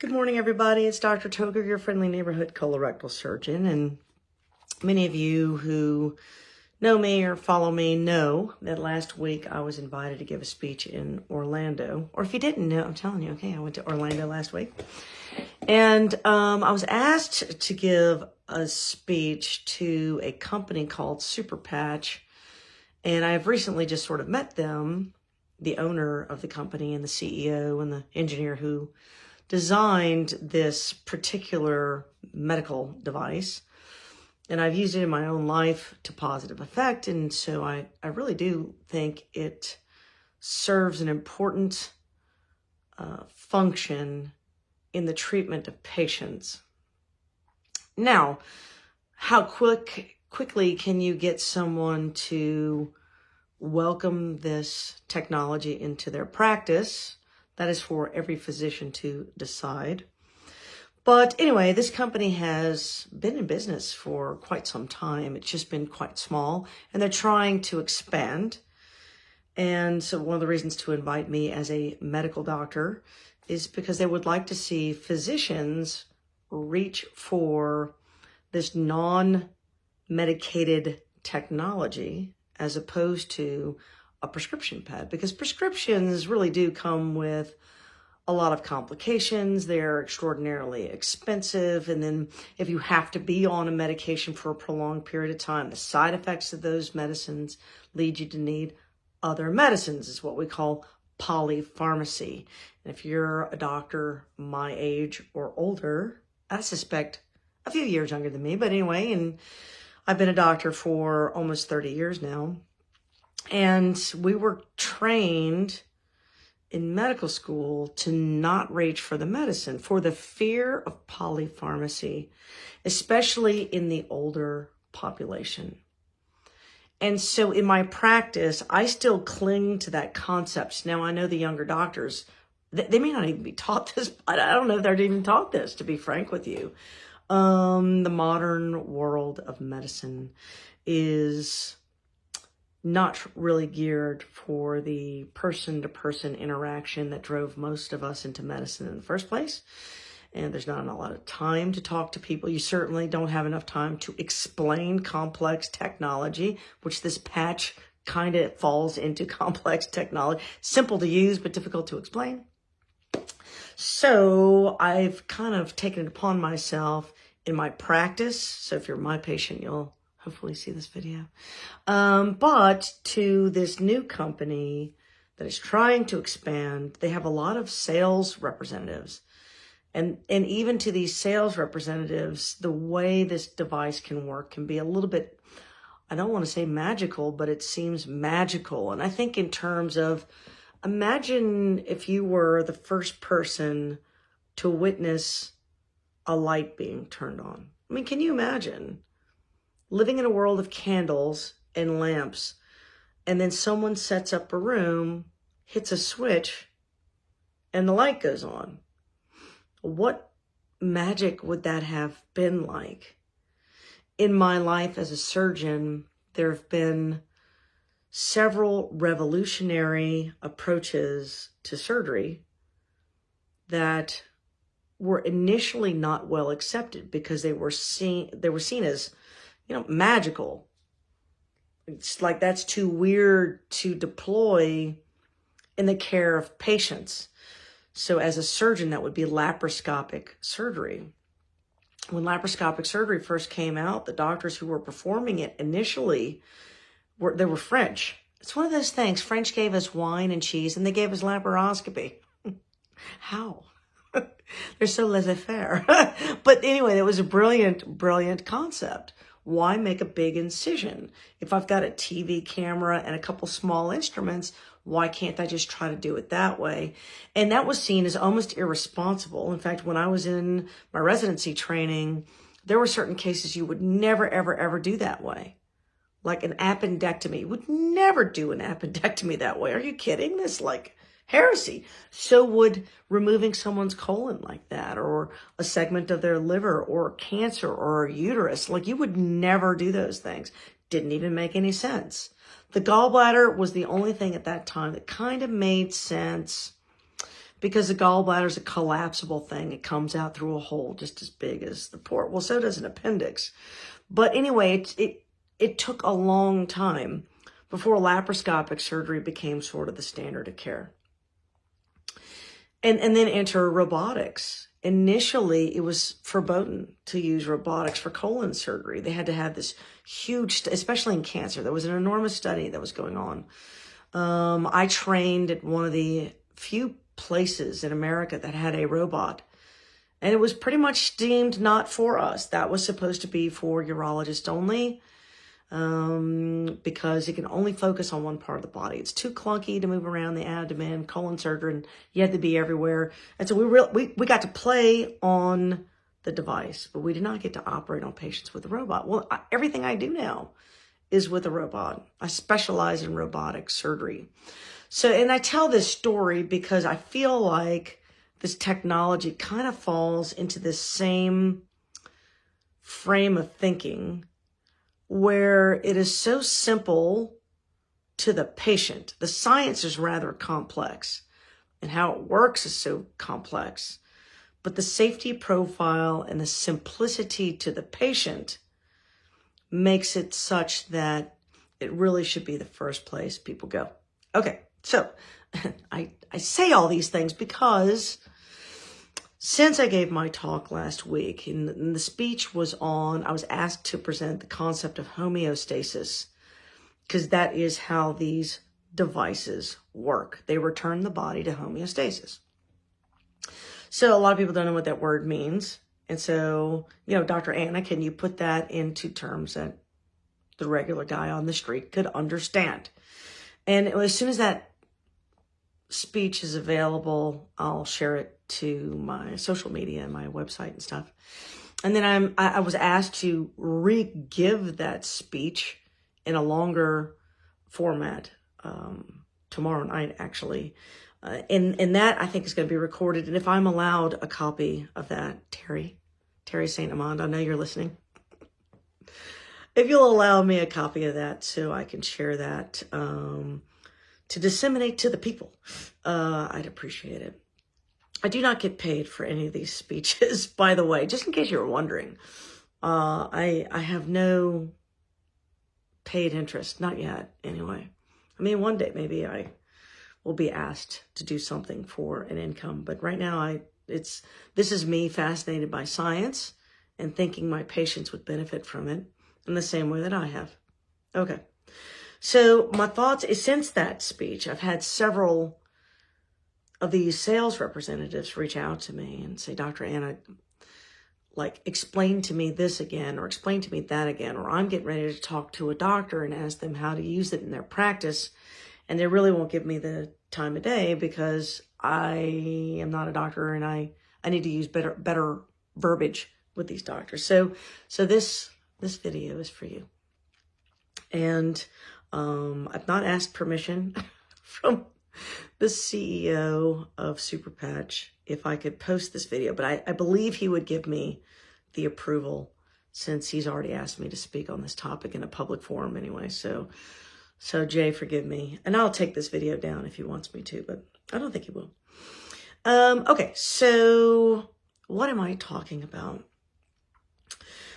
Good morning, everybody. It's Dr. Toger, your friendly neighborhood colorectal surgeon. And many of you who know me or follow me know that last week I was invited to give a speech in Orlando. Or if you didn't know, I'm telling you, okay, I went to Orlando last week. And I was asked to give a speech to a company called Super Patch. And I've recently just sort of met them, the owner of the company and the CEO and the engineer who designed this particular medical device. And I've used it in my own life to positive effect. And so I really do think it serves an important function in the treatment of patients. Now, how quickly can you get someone to welcome this technology into their practice? That is for every physician to decide. But anyway, this company has been in business for quite some time. It's just been quite small, and they're trying to expand. And so one of the reasons to invite me as a medical doctor is because they would like to see physicians reach for this non-medicated technology as opposed to a prescription pad, because prescriptions really do come with a lot of complications. They're extraordinarily expensive. And then if you have to be on a medication for a prolonged period of time, the side effects of those medicines lead you to need other medicines. It's what we call polypharmacy. And if you're a doctor my age or older, I suspect a few years younger than me, but anyway, and I've been a doctor for almost 30 years now. And we were trained in medical school to not reach for the medicine for the fear of polypharmacy, especially in the older population. And so in my practice, I still cling to that concept. Now, I know the younger doctors, they may not even be taught this, but I don't know if they're even taught this, to be frank with you. The modern world of medicine is not really geared for the person-to-person interaction that drove most of us into medicine in the first place. And there's not a lot of time to talk to people. You certainly don't have enough time to explain complex technology, which this patch kind of falls into complex technology. Simple to use, but difficult to explain. So I've kind of taken it upon myself in my practice. So if you're my patient, you'll hopefully see this video. But to this new company that is trying to expand, they have a lot of sales representatives. And even to these sales representatives, the way this device can work can be a little bit, I don't want to say magical, but it seems magical. And I think in terms of, imagine if you were the first person to witness a light being turned on. I mean, can you imagine living in a world of candles and lamps, and then someone sets up a room, hits a switch, and the light goes on? What magic would that have been like? In my life as a surgeon, there have been several revolutionary approaches to surgery that were initially not well accepted because they were seen as, magical. It's like that's too weird to deploy in the care of patients. So as a surgeon, that would be laparoscopic surgery. When laparoscopic surgery first came out, the doctors who were performing it initially they were French. It's one of those things. French gave us wine and cheese, and they gave us laparoscopy. How? They're so laissez-faire. But anyway, it was a brilliant, brilliant concept. Why make a big incision? If I've got a TV camera and a couple small instruments, why can't I just try to do it that way? And that was seen as almost irresponsible. In fact, when I was in my residency training, there were certain cases you would never, ever, ever do that way. Like an appendectomy. You would never do an appendectomy that way. Are you kidding? This like heresy. So would removing someone's colon like that, or a segment of their liver, or cancer, or a uterus. Like, you would never do those things. Didn't even make any sense. The gallbladder was the only thing at that time that kind of made sense because the gallbladder is a collapsible thing. It comes out through a hole just as big as the port. Well, so does an appendix. But anyway, it took a long time before laparoscopic surgery became sort of the standard of care. And then enter robotics. Initially, it was verboten to use robotics for colon surgery. They had to have this huge, especially in cancer. There was an enormous study that was going on. I trained at one of the few places in America that had a robot. And it was pretty much deemed not for us. That was supposed to be for urologists only, because it can only focus on one part of the body. It's too clunky to move around the abdomen, colon surgery, and you had to be everywhere. And so we got to play on the device, but we did not get to operate on patients with a robot. Well, everything I do now is with a robot. I specialize in robotic surgery. So, and I tell this story because I feel like this technology kind of falls into this same frame of thinking where it is so simple to the patient. The science is rather complex and how it works is so complex, but the safety profile and the simplicity to the patient makes it such that it really should be the first place people go. Okay, so I say all these things because since I gave my talk last week, and the speech was on, I was asked to present the concept of homeostasis, because that is how these devices work. They return the body to homeostasis. So a lot of people don't know what that word means. And so, you know, Dr. Anna, can you put that into terms that the regular guy on the street could understand? And as soon as that speech is available, I'll share it to my social media and my website and stuff. And then I was asked to re-give that speech in a longer format tomorrow night, actually. And that, I think, is going to be recorded. And if I'm allowed a copy of that, Terry St. Amand, I know you're listening. If you'll allow me a copy of that so I can share that to disseminate to the people, I'd appreciate it. I do not get paid for any of these speeches, by the way, just in case you were wondering. I have no paid interest, not yet, anyway. I mean, one day maybe I will be asked to do something for an income, but right now this is me fascinated by science and thinking my patients would benefit from it in the same way that I have. Okay, so my thoughts is, since that speech, I've had several of these sales representatives reach out to me and say, Dr. Anna, like, explain to me this again, or explain to me that again, or I'm getting ready to talk to a doctor and ask them how to use it in their practice, and they really won't give me the time of day because I am not a doctor and I need to use better verbiage with these doctors. So this video is for you. And I've not asked permission from the CEO of Superpatch if I could post this video, but I believe he would give me the approval since he's already asked me to speak on this topic in a public forum anyway. So Jay, forgive me. And I'll take this video down if he wants me to, but I don't think he will. Okay, so what am I talking about?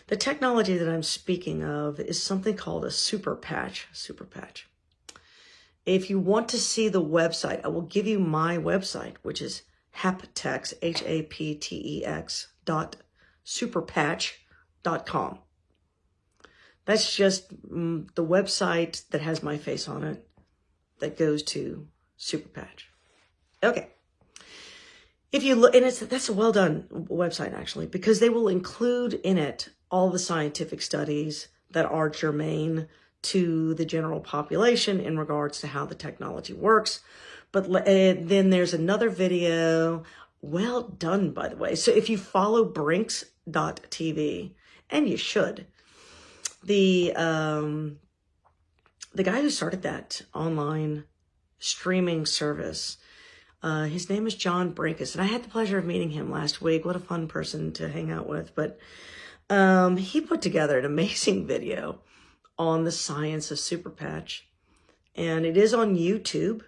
The technology that I'm speaking of is something called a Superpatch. If you want to see the website, I will give you my website, which is haptex, HAPTEX.superpatch.com. That's just the website that has my face on it that goes to Superpatch. Okay. If you look, and that's a well done website actually, because they will include in it all the scientific studies that are germane to the general population in regards to how the technology works. But then there's another video, well done, by the way. So if you follow Brinks.tv, and you should, the guy who started that online streaming service, his name is John Brinkus, and I had the pleasure of meeting him last week. What a fun person to hang out with. But he put together an amazing video on the science of Superpatch, and it is on YouTube.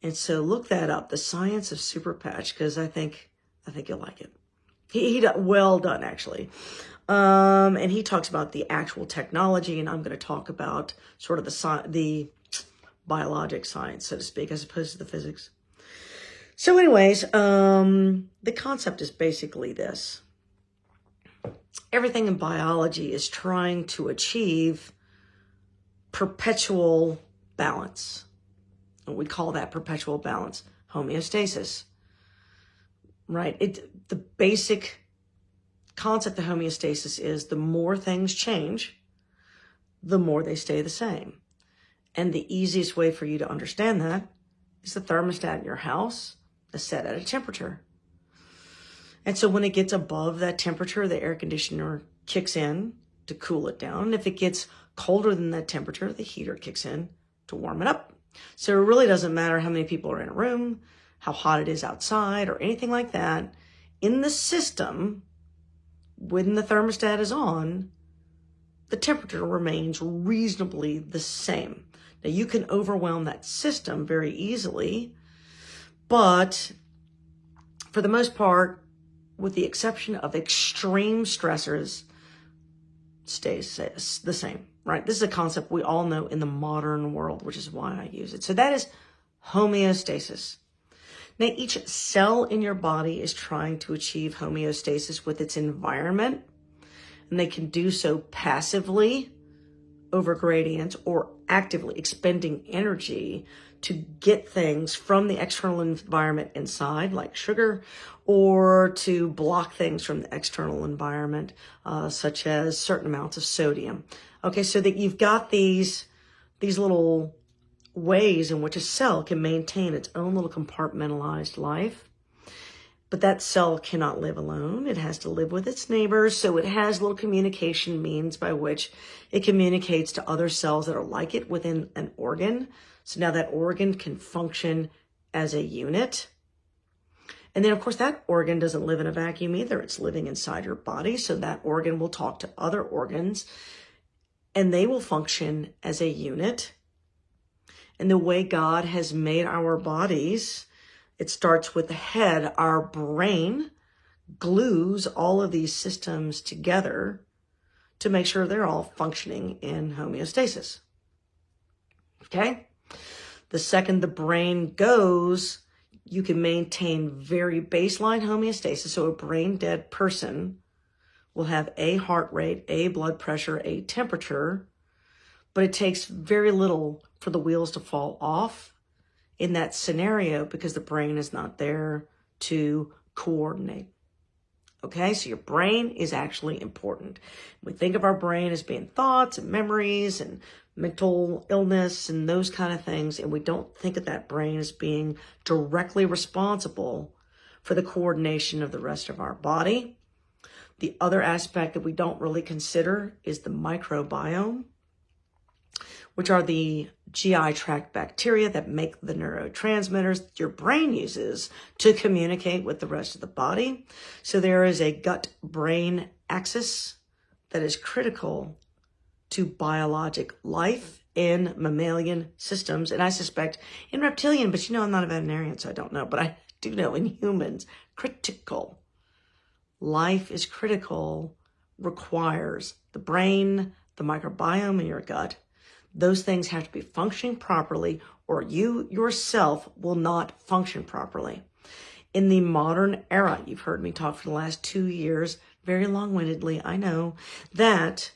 And so look that up, The Science of Super Patch, because I think you'll like it. He well done, actually. And he talks about the actual technology, and I'm going to talk about sort of the biologic science, so to speak, as opposed to the physics. So anyways, the concept is basically this. Everything in biology is trying to achieve perpetual balance. And we call that perpetual balance homeostasis, right? The basic concept of homeostasis is the more things change, the more they stay the same. And the easiest way for you to understand that is the thermostat in your house is set at a temperature. And so when it gets above that temperature, the air conditioner kicks in to cool it down. And if it gets colder than that temperature, the heater kicks in to warm it up. So it really doesn't matter how many people are in a room, how hot it is outside, or anything like that. In the system, when the thermostat is on, the temperature remains reasonably the same. Now, you can overwhelm that system very easily, but for the most part, with the exception of extreme stressors, stays the same, right? This is a concept we all know in the modern world, which is why I use it. So that is homeostasis. Now, each cell in your body is trying to achieve homeostasis with its environment, and they can do so passively over gradients or actively expending energy to get things from the external environment inside, like sugar, or to block things from the external environment, such as certain amounts of sodium. Okay, so that you've got these little ways in which a cell can maintain its own little compartmentalized life. But that cell cannot live alone. It has to live with its neighbors. So it has little communication means by which it communicates to other cells that are like it within an organ. So now that organ can function as a unit. And then, of course, that organ doesn't live in a vacuum either. It's living inside your body. So that organ will talk to other organs, and they will function as a unit. And the way God has made our bodies, it starts with the head. Our brain glues all of these systems together to make sure they're all functioning in homeostasis. Okay? The second the brain goes, you can maintain very baseline homeostasis. So a brain dead person will have a heart rate, a blood pressure, a temperature, but it takes very little for the wheels to fall off in that scenario because the brain is not there to coordinate. Okay, so your brain is actually important. We think of our brain as being thoughts and memories and mental illness and those kind of things, and we don't think of that brain as being directly responsible for the coordination of the rest of our body. The other aspect that we don't really consider is the microbiome, which are the GI tract bacteria that make the neurotransmitters your brain uses to communicate with the rest of the body. So there is a gut-brain axis that is critical to biologic life in mammalian systems. And I suspect in reptilian, but I'm not a veterinarian, so I don't know. But I do know in humans, critical. Life is critical, requires the brain, the microbiome in your gut. Those things have to be functioning properly, or you yourself will not function properly. In the modern era, you've heard me talk for the last 2 years, very long-windedly, I know, that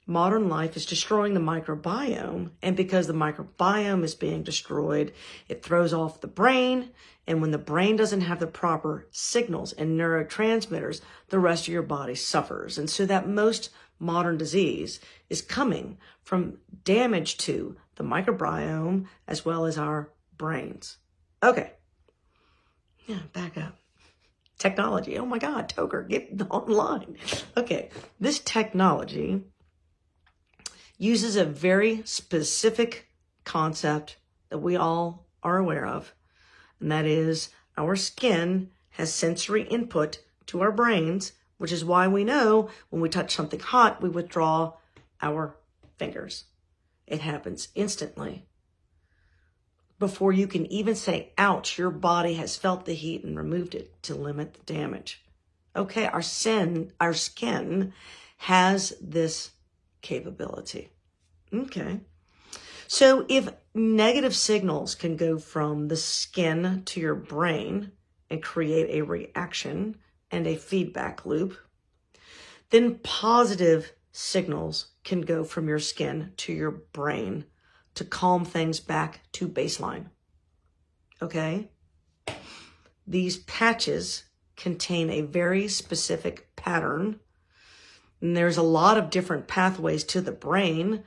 modern life is destroying the microbiome, and because the microbiome is being destroyed, it throws off the brain, and when the brain doesn't have the proper signals and neurotransmitters, the rest of your body suffers. And so that most modern disease is coming from damage to the microbiome as well as our brains. Okay. Yeah, back up. Technology. Oh my God, Toker, get online. Okay, this technology uses a very specific concept that we all are aware of, and that is our skin has sensory input to our brains, which is why we know when we touch something hot, we withdraw our fingers. It happens instantly. before you can even say, ouch, your body has felt the heat and removed it to limit the damage. Okay, our skin has this capability. Okay. So if negative signals can go from the skin to your brain and create a reaction and a feedback loop, then positive signals can go from your skin to your brain to calm things back to baseline. Okay? These patches contain a very specific pattern, and there's a lot of different pathways to the brain,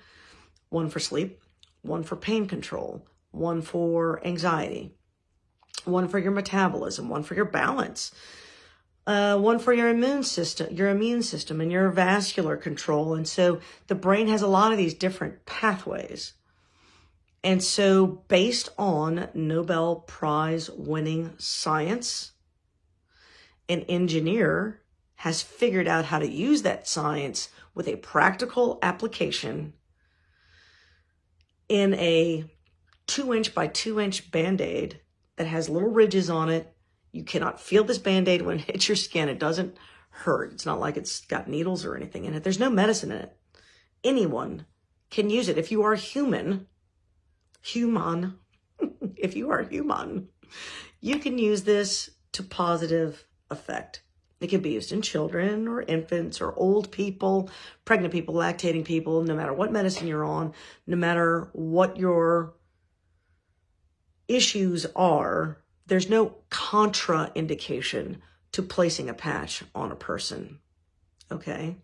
one for sleep, one for pain control, one for anxiety, one for your metabolism, one for your balance, one for your immune system and your vascular control. And so the brain has a lot of these different pathways. And so based on Nobel Prize winning science, an engineer has figured out how to use that science with a practical application in a 2-inch by 2-inch Band-Aid that has little ridges on it. You cannot feel this Band-Aid when it hits your skin. It doesn't hurt. It's not like it's got needles or anything in it. There's no medicine in it. Anyone can use it. If you are human, if you are human, you can use this to positive effect. It can be used in children or infants or old people, pregnant people, lactating people, no matter what medicine you're on, no matter what your issues are, there's no contraindication to placing a patch on a person, okay?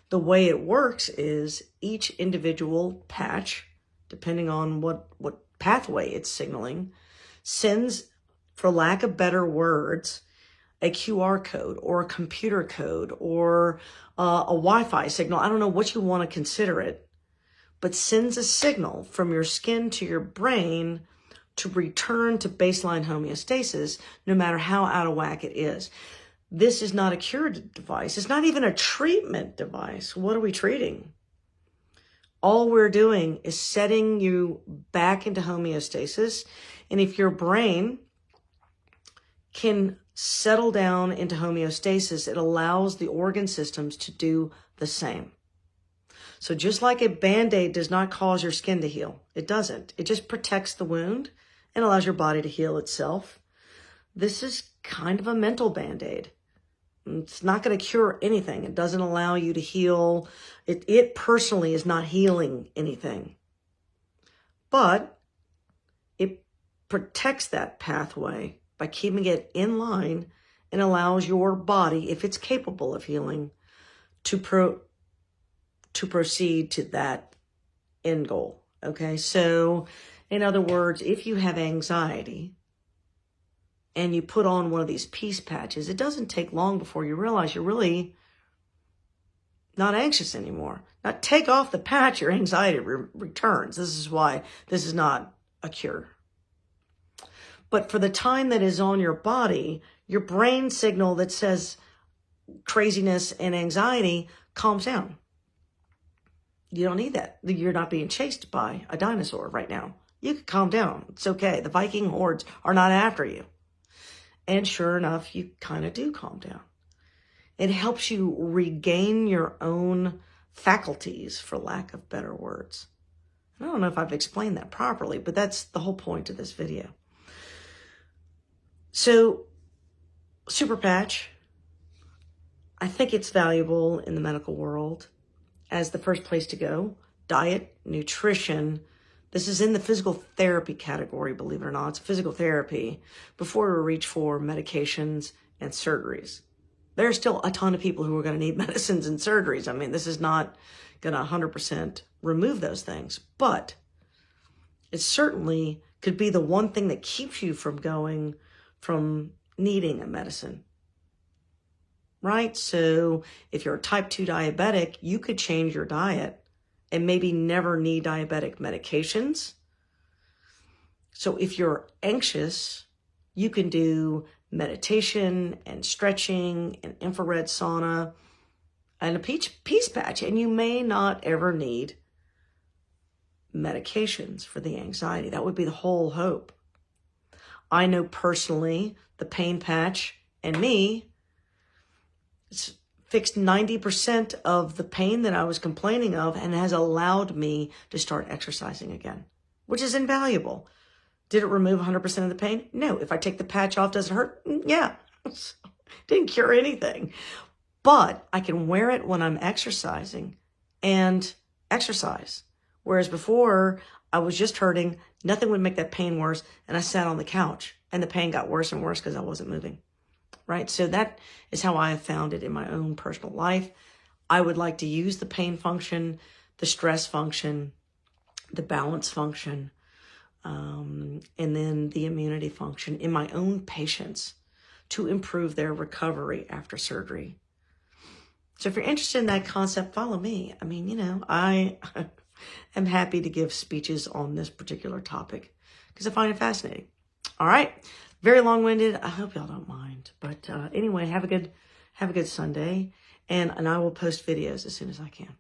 The way it works is each individual patch, depending on what pathway it's signaling, sends, for lack of better words, a QR code or a computer code or a Wi-Fi signal. I don't know what you want to consider it, but sends a signal from your skin to your brain to return to baseline homeostasis, no matter how out of whack it is. This is not a curative device. It's not even a treatment device. What are we treating? All we're doing is setting you back into homeostasis. And if your brain can settle down into homeostasis, it allows the organ systems to do the same. So just like a Band-Aid does not cause your skin to heal, it doesn't. It just protects the wound and allows your body to heal itself. This is kind of a mental Band-Aid. It's not going to cure anything. It doesn't allow you to heal. It personally is not healing anything. But it protects that pathway by keeping it in line and allows your body, if it's capable of healing, to proceed to that end goal. Okay, so in other words, if you have anxiety and you put on one of these peace patches, it doesn't take long before you realize you're really not anxious anymore. Now, take off the patch, your anxiety returns. This is why this is not a cure. But for the time that is on your body, your brain signal that says craziness and anxiety calms down. You don't need that. You're not being chased by a dinosaur right now. You can calm down. It's okay. The Viking hordes are not after you. And sure enough, you kind of do calm down. It helps you regain your own faculties, for lack of better words. I don't know if I've explained that properly, but that's the whole point of this video. So, super patch, I think it's valuable in the medical world as the first place to go. Diet, nutrition. This is in the physical therapy category, believe it or not. It's physical therapy before we reach for medications and surgeries. There are still a ton of people who are going to need medicines and surgeries. I mean, this is not going to 100% remove those things, but it certainly could be the one thing that keeps you from needing a medicine, right? So if you're a type 2 diabetic, you could change your diet and maybe never need diabetic medications. So if you're anxious, you can do meditation and stretching and infrared sauna and a peace patch, and you may not ever need medications for the anxiety. That would be the whole hope. I know personally the pain patch and me, it's fixed 90% of the pain that I was complaining of and has allowed me to start exercising again, which is invaluable. Did it remove 100% of the pain? No. If I take the patch off, does it hurt? Yeah. Didn't cure anything. But I can wear it when I'm exercising and exercise. Whereas before, I was just hurting. Nothing would make that pain worse. And I sat on the couch and the pain got worse and worse because I wasn't moving. Right? So that is how I have found it in my own personal life. I would like to use the pain function, the stress function, the balance function, and then the immunity function in my own patients to improve their recovery after surgery. So if you're interested in that concept, follow me. I mean, you know, I am happy to give speeches on this particular topic because I find it fascinating. All right. Very long-winded. I hope y'all don't mind. But anyway, have a good Sunday. And I will post videos as soon as I can.